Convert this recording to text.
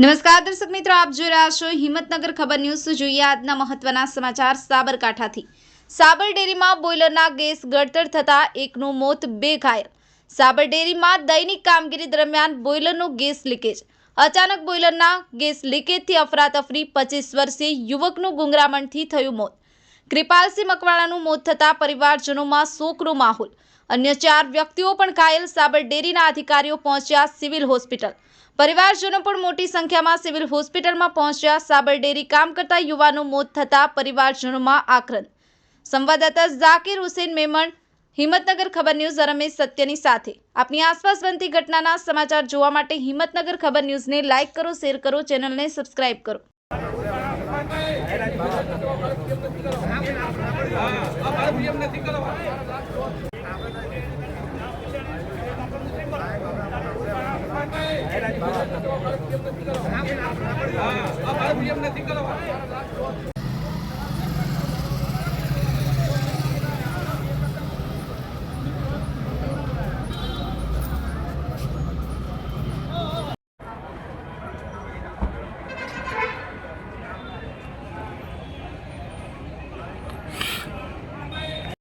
નમસ્કાર દર્શક મિત્રો, આપ જોઈ રહ્યા છો હિંમતનગર ખબર ન્યૂઝ। જોઈએ આજના મહત્વના સમાચાર। સાબરકાંઠાથી સાબર ડેરીમાં બોઇલરના ગેસ ગળતર થતા એકનું મોત, 2 ઘાયલ। સાબર ડેરીમાં દૈનિક કામગીરી દરમિયાન બોઇલરનો ગેસ લીકેજ। અચાનક બોઇલરના ગેસ લીકેજથી અફરાતફરી। 25 વર્ષીય યુવકનું ગુંગરામણથી થયું મોત। કૃપાલસિંહ મકવાણાનું મોત થતા પરિવારજનોમાં શોકનો માહોલ। અન્ય 4 વ્યક્તિઓ પણ ઘાયલ। સાબર ડેરીના અધિકારીઓ પહોંચ્યા સિવિલ હોસ્પિટલ। પરિવારજનો પણ મોટી સંખ્યામાં સિવિલ હોસ્પિટલમાં પહોંચ્યા। સાબર ડેરી કામ કરતા યુવાનો મોત થતા પરિવારજનોમાં આક્રંદ। સંવાદદાતા ઝાકિર હુસૈન મેમણ, હિંમતનગર ખબર ન્યૂઝ, રમેશ સત્યની સાથે। આપની આસપાસ બનતી ઘટનાના સમાચાર જોવા માટે હિંમતનગર ખબર ન્યૂઝને લાઇક કરો, શેર કરો, ચેનલને સબસ્ક્રાઇબ કરો। હા,